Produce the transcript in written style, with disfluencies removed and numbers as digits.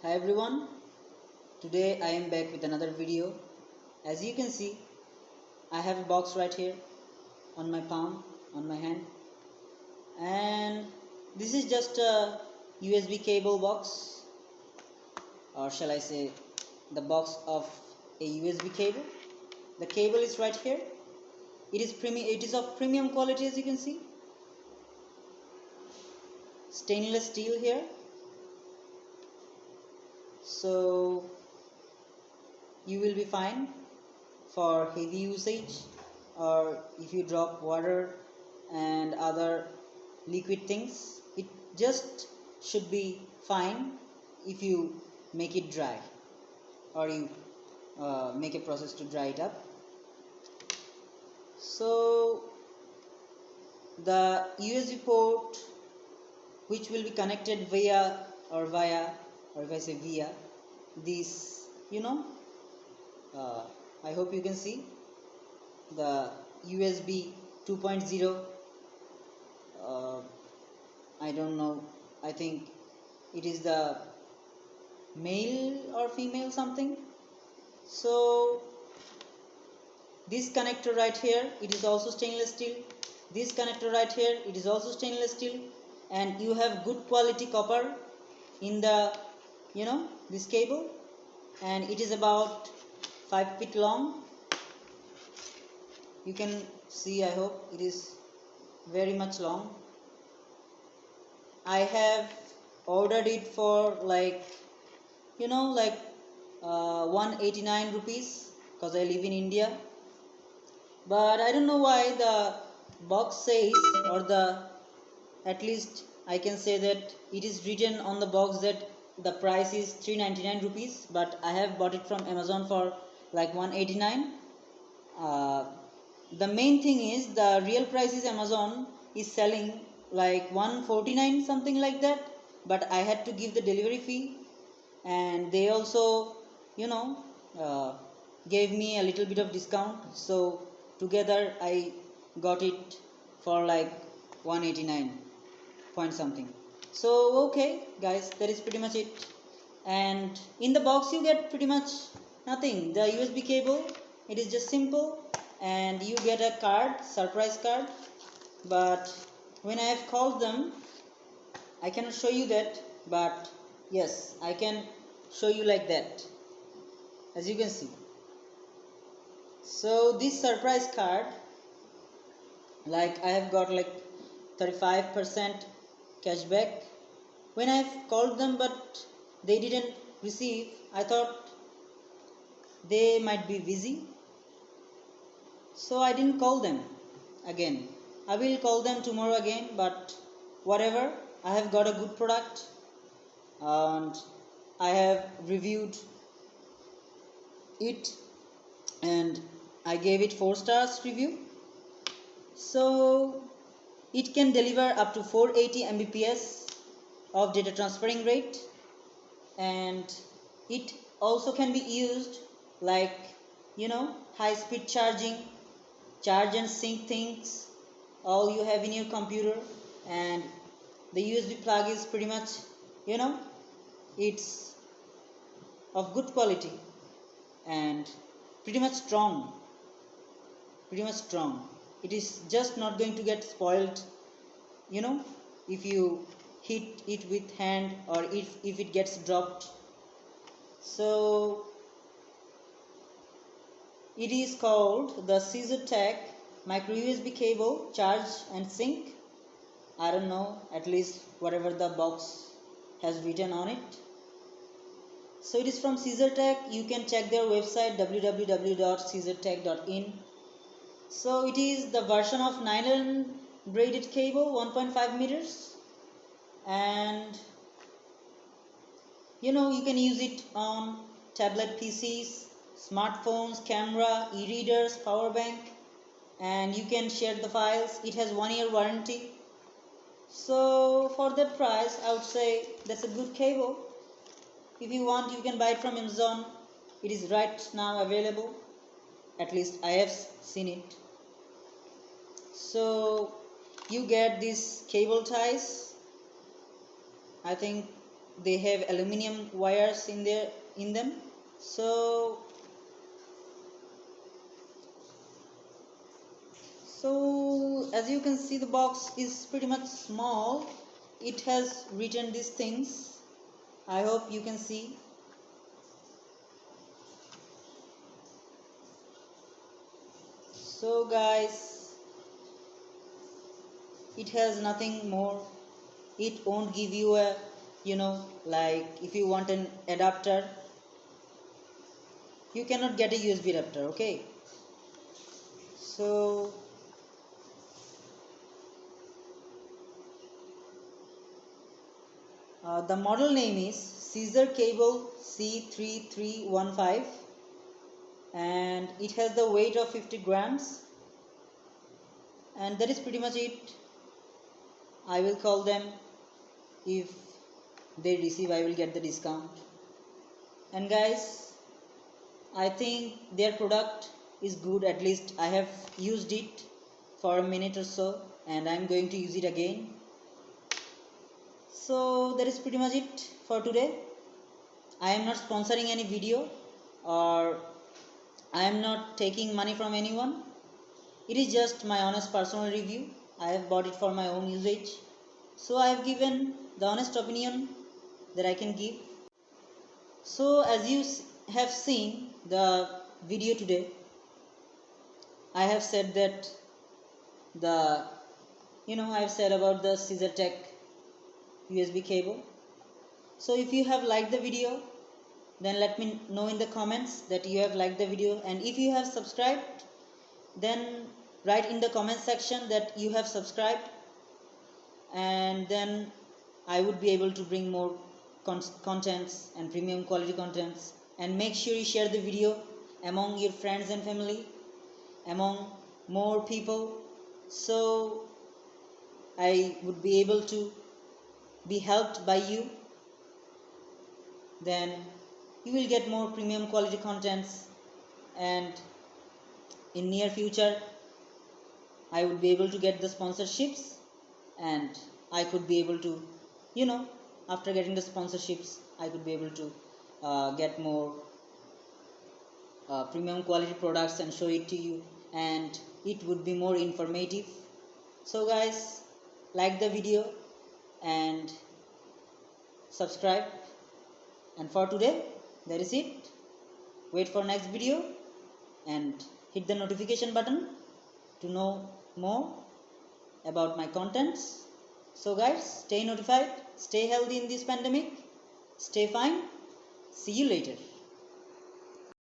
Hi everyone, today I am back with another video. As you can see, I have a box right here on my palm, on my hand, and this is just a USB cable box, or shall I say the box of a USB cable. The cable is right here. It is of premium quality, as you can see. Stainless steel here. So you will be fine for heavy usage, or if you drop water and other liquid things, it just should be fine if you make it dry, or you make a process to dry it up. So the USB port, which will be connected via, or if I say via this, I hope you can see the USB 2.0. I don't know, I think it is the male or female something. So this connector right here, it is also stainless steel. This connector right here, it is also stainless steel, and you have good quality copper in the this cable, and it is about 5 feet long. You can see, I hope it is very much long. I have ordered it for like 189 rupees, because I live in India. But I don't know why the box says, or at least I can say that it is written on the box that the price is 399 rupees, but I have bought it from Amazon for like 189. The main thing is the real price is Amazon is selling like 149, something like that, but I had to give the delivery fee, and they also gave me a little bit of discount, so together I got it for like 189 point something. So okay guys, that is pretty much it. And in the box you get pretty much nothing. The USB cable, it is just simple, and you get a card, surprise card. But when I have called them, I cannot show you that, but yes, I can show you like that, as you can see. So this surprise card, like I have got like 35% cashback. When I've called them but they didn't receive, I thought they might be busy, so I didn't call them again. I will call them tomorrow again, but whatever, I have got a good product, and I have reviewed it, and I gave it 4 stars review. So it can deliver up to 480 Mbps of data transferring rate, and it also can be used like high speed charging, charge and sync things, all you have in your computer. And the USB plug is pretty much it's of good quality and pretty much strong. It is just not going to get spoiled if you hit it with hand, or if it gets dropped. So it is called the CZARTECH micro USB cable, charge and sync. I don't know, at least whatever the box has written on it. So it is from CZARTECH. You can check their website www.czartech.in. So it is the version of nylon braided cable, 1.5 meters, and you can use it on tablet PCs, smartphones, camera, e-readers, power bank, and you can share the files. It has 1-year warranty. So for that price, I would say that's a good cable. If you want, you can buy it from Amazon. It is right now available. At least I have seen it. So you get these cable ties. I think they have aluminum wires in them. So as you can see, the box is pretty much small. It has written these things. I hope you can see. So guys, it has nothing more. It won't give you a, like if you want an adapter, you cannot get a USB adapter, okay? So the model name is Caesar Cable C3315, and it has the weight of 50 grams, and that is pretty much it. I will call them. If they receive, I will get the discount. And guys, I think their product is good. At least I have used it for a minute or so, and I'm going to use it again. So that is pretty much it for today. I am not sponsoring any video, or I am not taking money from anyone. It is just my honest personal review. I have bought it for my own usage. So I have given the honest opinion that I can give. So as you have seen the video today, I have said that I have said about the CZARTECH USB cable. So if you have liked the video, then let me know in the comments that you have liked the video, and if you have subscribed, then write in the comment section that you have subscribed, and then I would be able to bring more contents and premium quality contents. And make sure you share the video among your friends and family, among more people, so I would be able to be helped by you. Then you will get more premium quality contents, and in near future I would be able to get the sponsorships, and I could be able to, after getting the sponsorships, I could be able to get more premium quality products and show it to you, and it would be more informative. So guys, like the video and subscribe. And for today, that is it. Wait for next video and hit the notification button to know more about my contents. So guys, stay notified, stay healthy in this pandemic, stay fine. See you later.